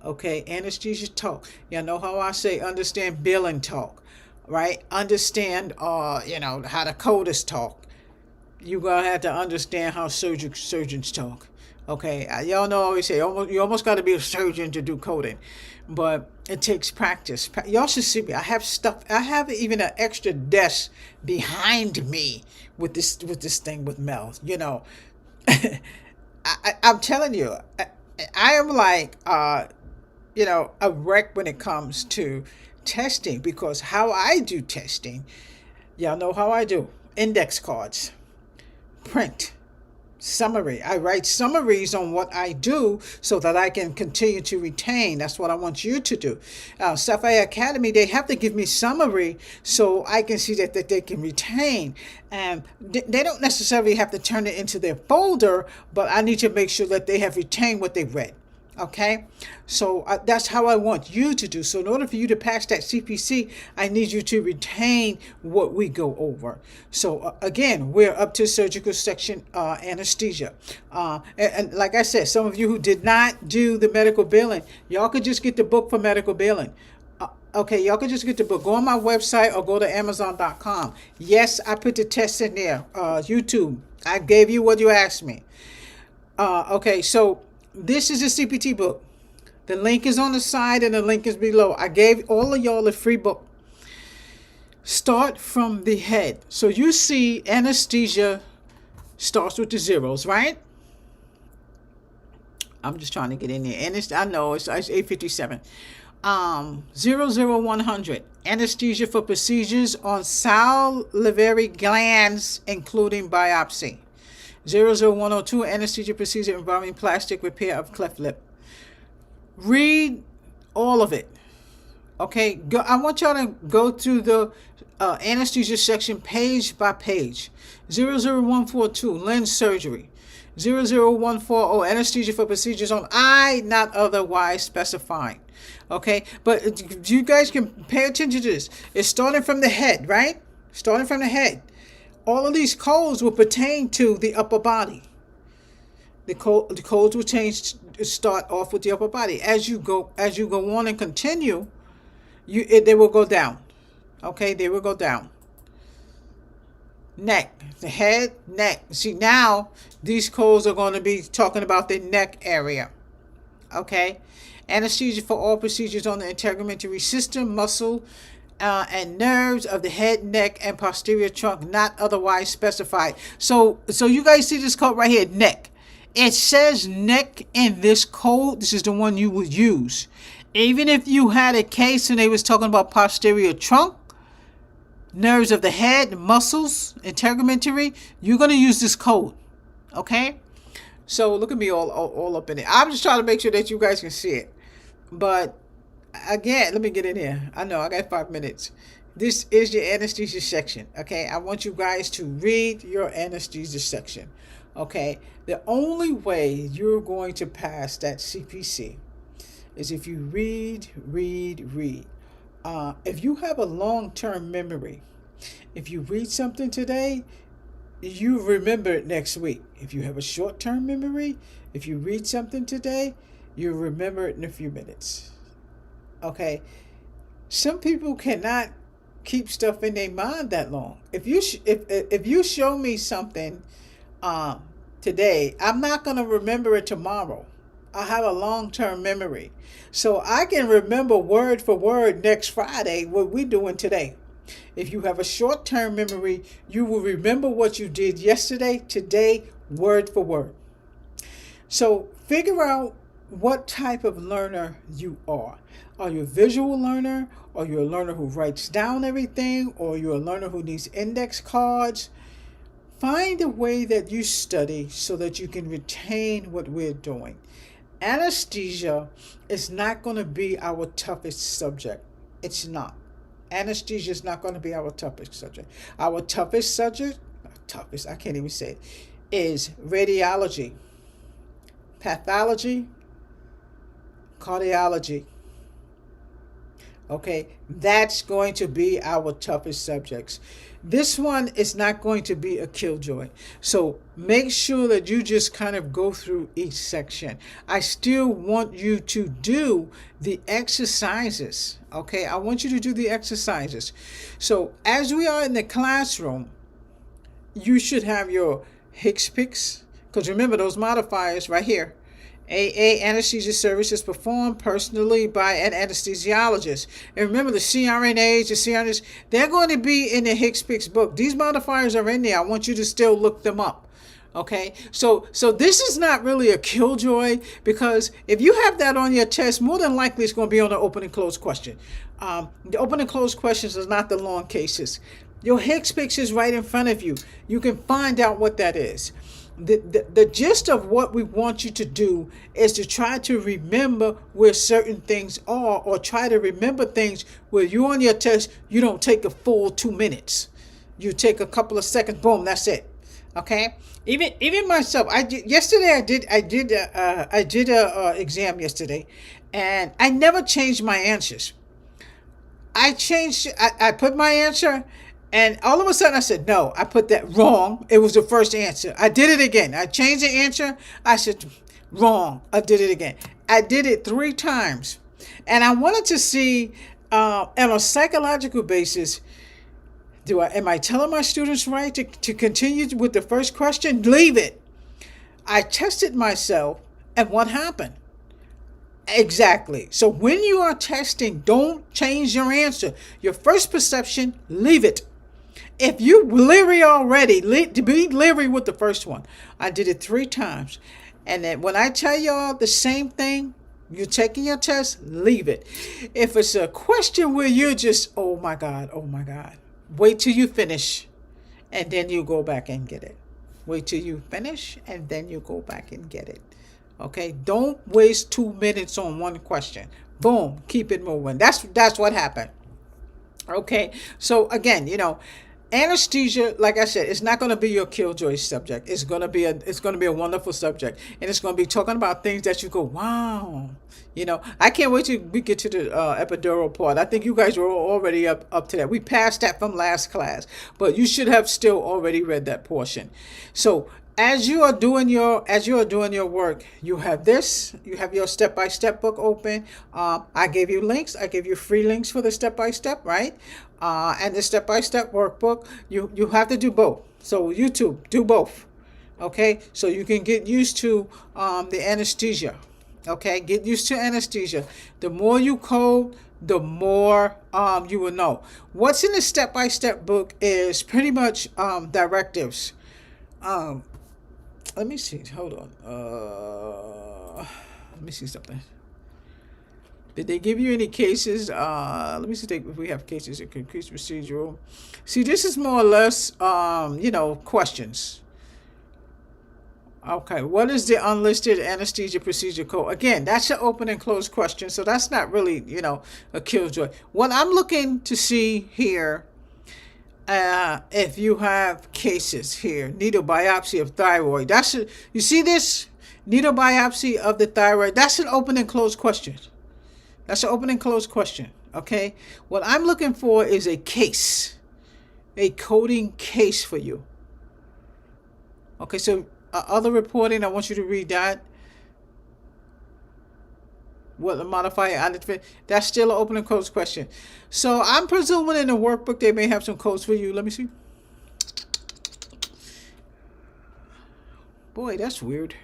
S1: Okay, anesthesia talk. Y'all know how I say understand billing talk, right? Understand, you know, how the coders talk. you're gonna have to understand how surgeons talk. Okay, y'all know I always say you almost got to be a surgeon to do coding, but it takes practice. Y'all should see me. I have stuff. I have even an extra desk behind me with this thing with Mel. I'm telling you, I am like a wreck when it comes to testing, because how I do testing, y'all know how I do. Index cards, print, summary. I write summaries on what I do so that I can continue to retain. That's what I want you to do. Sapphire Academy, they have to give me summary so I can see that they can retain. And they don't necessarily have to turn it into their folder, but I need to make sure that they have retained what they read. Okay, so that's how I want you to do. So in order for you to pass that CPC, I need you to retain what we go over. So again, we're up to surgical section anesthesia. And like I said, some of you who did not do the medical billing, y'all could just get the book for medical billing. Okay, y'all can just get the book. Go on my website or go to Amazon.com. Yes, I put the tests in there. YouTube, I gave you what you asked me. Okay, so this is a CPT book. The link is on the side and the link is below. I gave all of y'all a free book. Start from the head. So you see anesthesia starts with the zeros, right? I'm just trying to get in there. And I know it's 8:57. 00100. Anesthesia for procedures on salivary glands, including biopsy. 00102, anesthesia procedure involving plastic repair of cleft lip. Read all of it. Okay, I want y'all to go through the anesthesia section page by page. 00142, lens surgery. 00140, anesthesia for procedures on eye not otherwise specified. Okay, but you guys can pay attention to this. It's starting from the head, right? Starting from the head. All of these codes will pertain to the upper body. The codes will start off with the upper body. As you go on and continue, they will go down. Okay, they will go down. Neck, the head, neck. See, now these codes are going to be talking about the neck area. Okay, anesthesia for all procedures on the integumentary system, muscle, and nerves of the head, neck, and posterior trunk not otherwise specified. So you guys see this code right here, neck. It says neck in this code. This is the one you would use. Even if you had a case and they was talking about posterior trunk, nerves of the head, muscles, integumentary, you're going to use this code. Okay? So look at me all up in it. I'm just trying to make sure that you guys can see it. But again, let me get in here. I know I got 5 minutes. This is your anesthesia section. Okay, I want you guys to read your anesthesia section. Okay, the only way you're going to pass that CPC is if you read. If you have a long-term memory, if you read something today, you remember it next week. If you have a short-term memory, if you read something today, you remember it in a few minutes. Okay, some people cannot keep stuff in their mind that long. If you show me something today, I'm not going to remember it tomorrow. I have a long-term memory, so I can remember word for word next Friday what we're doing today. If you have a short-term memory, you will remember what you did yesterday, today, word for word. So figure out what type of learner you are. Are you a visual learner? Are you a learner who writes down everything? Or are you a learner who needs index cards? Find a way that you study so that you can retain what we're doing. Anesthesia is not going to be our toughest subject. It's not. Anesthesia is not going to be our toughest subject. Our toughest subject, I can't even say it, is radiology, pathology, cardiology. Okay, that's going to be our toughest subjects. This one is not going to be a killjoy. So make sure that you just kind of go through each section. I still want you to do the exercises. Okay, I want you to do the exercises. So as we are in the classroom, you should have your Hicks picks, because remember those modifiers right here. AA anesthesia services performed personally by an anesthesiologist. And remember the CRNAs, the CRNAs, they're going to be in the Hicks picks book. These modifiers are in there. I want you to still look them up. Okay, so this is not really a killjoy, because if you have that on your test, more than likely it's going to be on the open and close question. The open and close questions is not the long cases. Your Hicks picks is right in front of you. You can find out what that is. The gist of what we want you to do is to try to remember where certain things are, or try to remember things where you on your test, you don't take a full 2 minutes. You take a couple of seconds, boom, that's it. Okay, even myself, I did a exam yesterday, and I never changed my answers. I put my answer, and all of a sudden I said, no, I put that wrong. It was the first answer. I did it again. I changed the answer. I said, wrong. I did it again. I did it 3 times. And I wanted to see, on a psychological basis, am I telling my students right to continue with the first question? Leave it. I tested myself, and what happened? Exactly. So when you are testing, don't change your answer. Your first perception, leave it. If you leery already, be leery with the first one. I did it 3 times. And then when I tell y'all the same thing, you're taking your test, leave it. If it's a question where you're just, oh my God, wait till you finish, and then you go back and get it. Wait till you finish, and then you go back and get it. Okay, don't waste 2 minutes on one question. Boom, keep it moving. That's what happened. Okay, so again, anesthesia, like I said, it's not going to be your killjoy subject. It's going to be a wonderful subject, and it's going to be talking about things that you go, wow. I can't wait till we get to the epidural part. I think you guys were already up to that. We passed that from last class, but you should have still already read that portion. So as you are doing your work, you have your step-by-step book open. I gave you links. I gave you free links for the step-by-step, right? And the step-by-step workbook. You have to do both. So YouTube, do both. Okay, so you can get used to the anesthesia. Okay, get used to anesthesia. The more you code, the more you will know. What's in the step-by-step book is pretty much directives. Let me see. Hold on. Let me see something. Did they give you any cases? Let me see if we have cases that increase procedural. See, this is more or less, questions. Okay, what is the unlisted anesthesia procedure code? Again, that's an open and closed question, so that's not really, a killjoy. What I'm looking to see here, if you have cases here, needle biopsy of thyroid. You see this? Needle biopsy of the thyroid. That's an open and closed question. Okay? What I'm looking for is a case, a coding case for you. Okay, so other reporting, I want you to read that. What the modifier, that's still an open and closed question. So I'm presuming in the workbook they may have some codes for you. Let me see. Boy, that's weird.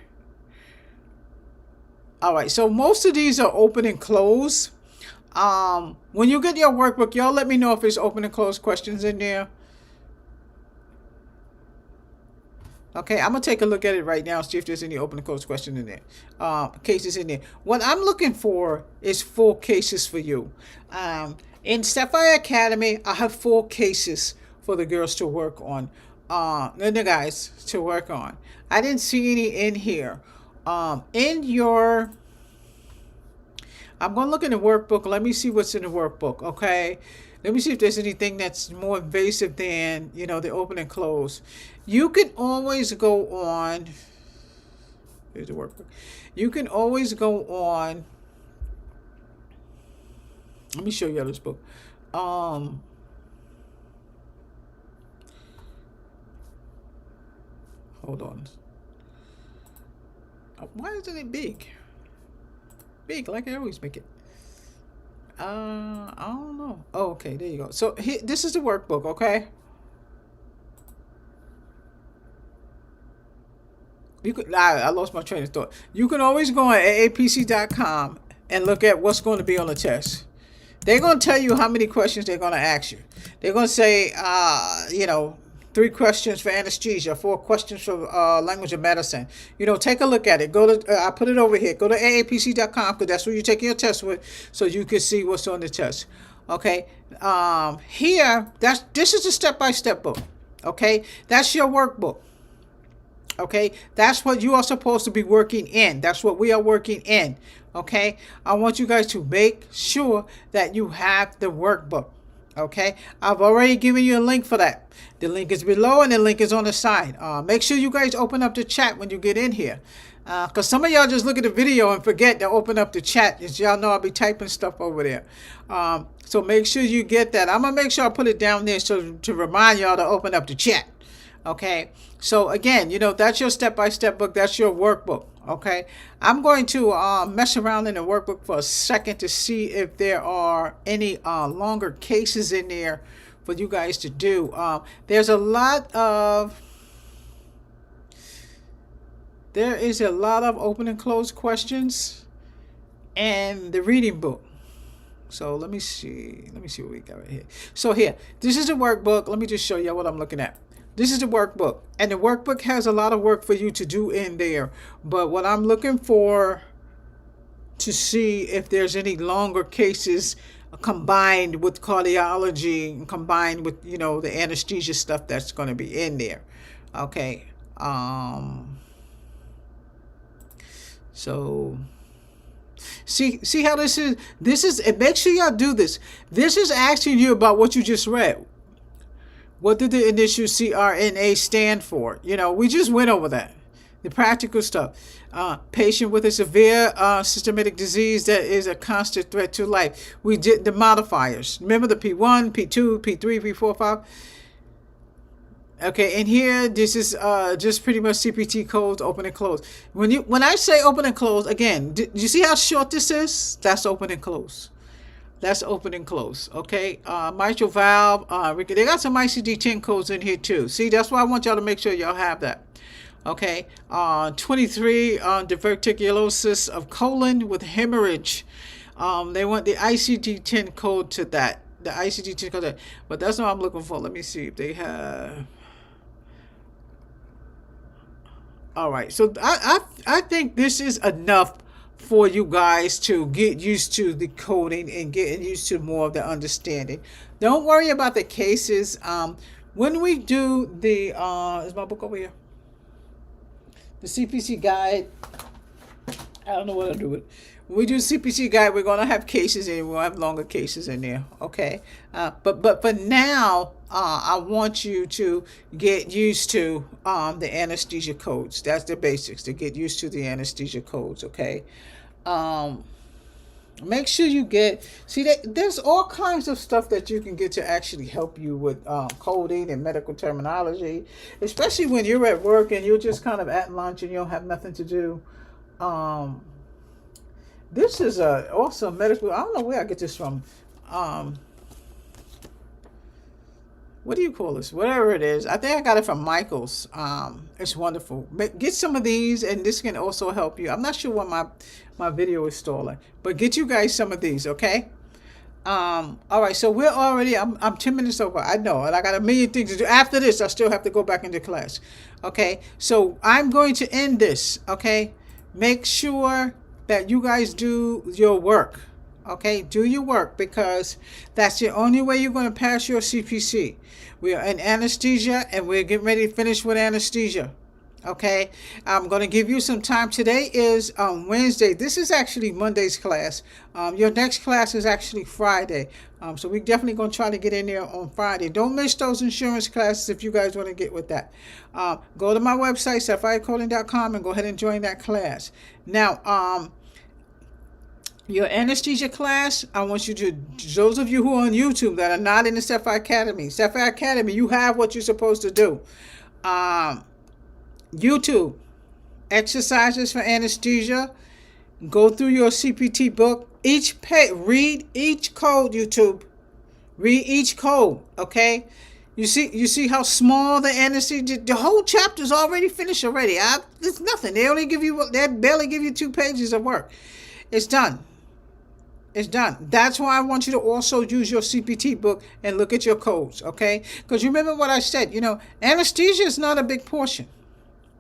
S1: All right, so most of these are open and closed. When you get your workbook, y'all let me know if there's open and closed questions in there. Okay, I'm going to take a look at it right now, see if there's any open and closed questions in there, cases in there. What I'm looking for is 4 cases for you. In Sapphire Academy, I have 4 cases for the girls to work on, and the guys to work on. I didn't see any in here. I'm going to look in the workbook. Let me see what's in the workbook, okay? Let me see if there's anything that's more invasive than, the open and close. You can always go on. Here's the workbook. You can always go on. Let me show you this book. Hold on. Why isn't it big? Big, like I always make it. I don't know. Oh, okay, there you go. So this is the workbook, okay? I lost my train of thought. You can always go on AAPC.com and look at what's going to be on the test. They're going to tell you how many questions they're going to ask you. They're going to say, 3 questions for anesthesia, 4 questions for language of medicine. Take a look at it. Go to, I put it over here. Go to AAPC.com because that's where you're taking your test with, so you can see what's on the test. Okay. This is a step-by-step book. Okay. That's your workbook. Okay, that's what you are supposed to be working in. That's what we are working in. Okay, I want you guys to make sure that you have the workbook. Okay, I've already given you a link for that. The link is below and the link is on the side. Make sure you guys open up the chat when you get in here. Because some of y'all just look at the video and forget to open up the chat. As y'all know, I'll be typing stuff over there. So make sure you get that. I'm going to make sure I put it down there to remind y'all to open up the chat. Okay, so again, that's your step-by-step book. That's your workbook. Okay, I'm going to mess around in the workbook for a second to see if there are any longer cases in there for you guys to do. There is a lot of open and closed questions and the reading book. So let me see what we got right here. So here, this is the workbook. Let me just show you what I'm looking at. This is the workbook, and the workbook has a lot of work for you to do in there. But what I'm looking for to see if there's any longer cases combined with cardiology and combined with, the anesthesia stuff that's going to be in there. Okay. So see how this is, and make sure y'all do this. This is asking you about what you just read. What did the initial CRNA stand for? We just went over that. The practical stuff. Patient with a severe systemic disease that is a constant threat to life. We did the modifiers. Remember the P1, P2, P3, P4, 5? Okay, and here, this is just pretty much CPT codes, open and close. When I say open and close, again, you see how short this is? That's open and close. That's open and close, okay? Mitral valve, they got some ICD-10 codes in here too. See, that's why I want y'all to make sure y'all have that, okay? 23, diverticulosis of colon with hemorrhage. They want the ICD-10 code to that. The ICD-10 code to that. But that's what I'm looking for. Let me see if they have... All right, so I think this is enough for you guys to get used to the coding and getting used to more of the understanding. Don't worry about the cases. When we do the is my book over here? The CPC guide. I don't know what I'll do with it. When we do CPC guide, we're gonna have cases and we'll have longer cases in there. Okay. But for now, I want you to get used to the anesthesia codes. That's the basics, to get used to the anesthesia codes, okay? Make sure you there's all kinds of stuff that you can get to actually help you with coding and medical terminology, especially when you're at work and you're just kind of at lunch and you don't have nothing to do. This is also medical. I don't know where I get this from. What do you call this? Whatever it is. I think I got it from Michael's. It's wonderful. Get some of these, and this can also help you. I'm not sure what my video is stalling, but get you guys some of these, okay? All right, so we're already, I'm 10 minutes over. I know, and I got a million things to do. After this, I still have to go back into class, okay? So I'm going to end this, okay? Make sure that you guys do your work. Okay, do your work, because that's the only way you're going to pass your CPC. We are in anesthesia, and we're getting ready to finish with anesthesia. Okay, I'm going to give you some time. Today is Wednesday. This is actually Monday's class. Your next class is actually Friday. So we're definitely going to try to get in there on Friday. Don't miss those insurance classes if you guys want to get with that. Go to my website, sapphirephysiciancoding.com, and go ahead and join that class. Now, your anesthesia class, I want you to, those of you who are on YouTube that are not in the Sapphire Academy, you have what you're supposed to do. YouTube, exercises for anesthesia, go through your CPT book, read each code, YouTube. Read each code, okay? You see how small the anesthesia. The whole chapter's already finished already. It's nothing. They barely give you 2 pages of work. It's done. It's done. That's why I want you to also use your CPT book and look at your codes, okay? Because you remember what I said, anesthesia is not a big portion.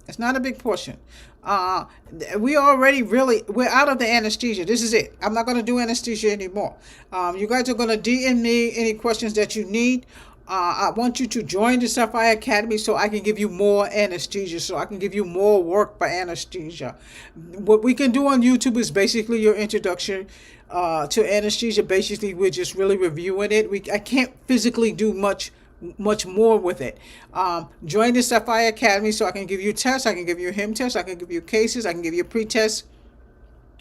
S1: It's not a big portion. We're out of the anesthesia. This is it. I'm not going to do anesthesia anymore. You guys are going to DM me any questions that you need. I want you to join the Sapphire Academy so I can give you more anesthesia, so I can give you more work for anesthesia. What we can do on YouTube is basically your introduction to anesthesia. Basically, we're just really reviewing it. I can't physically do much more with it. Join the Sapphire Academy so I can give you tests. I can give you HIM tests. I can give you cases. I can give you pre-tests.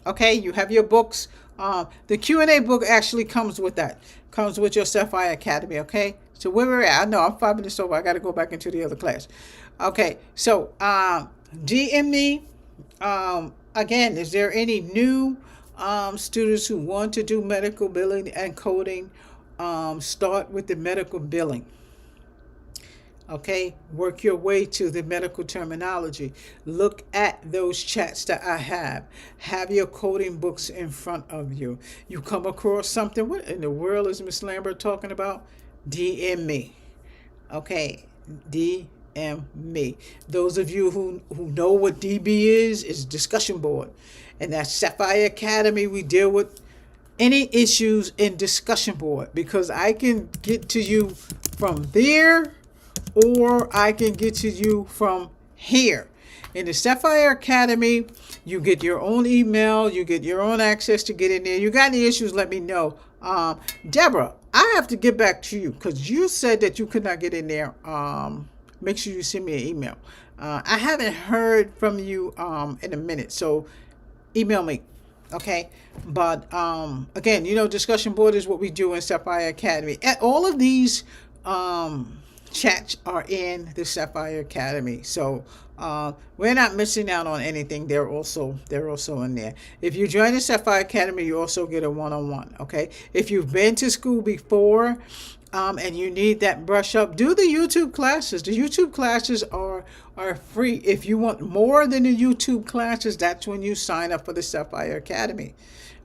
S1: Okay, you have your books. The Q&A book actually comes with that. Comes with your Sapphire Academy, okay? So where we're at, I know I'm 5 minutes over. I got to go back into the other class. Okay, so DM me. Again, is there any new students who want to do medical billing and coding? Start with the medical billing. Okay, work your way to the medical terminology. Look at those chats that I have. Have your coding books in front of you. You come across something, what in the world is Miss Lambert talking about? DM me. Okay, DM me. Those of you who know what DB is discussion board. And that's Sapphire Academy. We deal with any issues in discussion board because I can get to you from there or I can get to you from here. In the Sapphire Academy, you get your own email, you get your own access to get in there. You got any issues, let me know. Deborah, I have to get back to you because you said that you could not get in there. Make sure you send me an email. I haven't heard from you in a minute, so email me. Okay, but again, discussion board is what we do in Sapphire Academy. And all of these chats are in the Sapphire Academy, so we're not missing out on anything. They're also in there. If you join the Sapphire Academy, you also get a one-on-one. Okay, if you've been to school before and you need that brush up, do the YouTube classes. The YouTube classes are free. If you want more than the YouTube classes, that's when you sign up for the Sapphire Academy.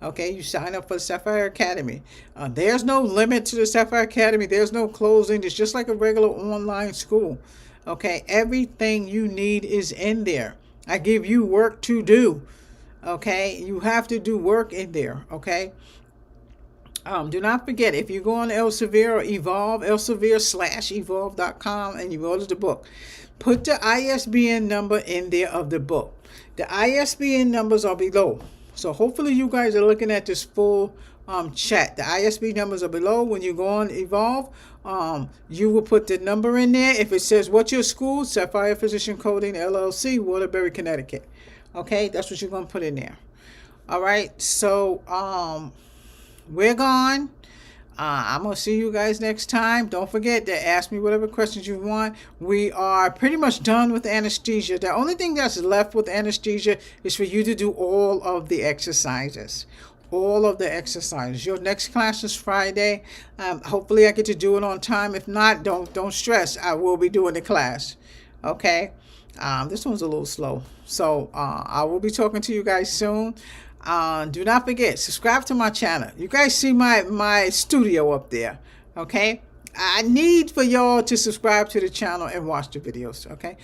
S1: Okay, you sign up for the Sapphire Academy. There's no limit to the Sapphire Academy. There's no closing. It's just like a regular online school. Okay, everything you need is in there. I give you work to do. Okay, you have to do work in there. Okay. Do not forget, if you go on Elsevier or Evolve, Elsevier/evolve.com, and you order the book, put the ISBN number in there of the book. The ISBN numbers are below. So hopefully you guys are looking at this full chat. The ISBN numbers are below. When you go on Evolve, you will put the number in there. If it says, what's your school? Sapphire Physician Coding, LLC, Waterbury, Connecticut. Okay, that's what you're going to put in there. All right, so we're gone. I'm going to see you guys next time. Don't forget to ask me whatever questions you want. We are pretty much done with anesthesia. The only thing that's left with anesthesia is for you to do all of the exercises. All of the exercises. Your next class is Friday. Hopefully I get to do it on time. If not, don't stress. I will be doing the class. Okay? This one's a little slow. So I will be talking to you guys soon. Do not forget, subscribe to my channel. You guys see my studio up there, okay? I need for y'all to subscribe to the channel and watch the videos, okay?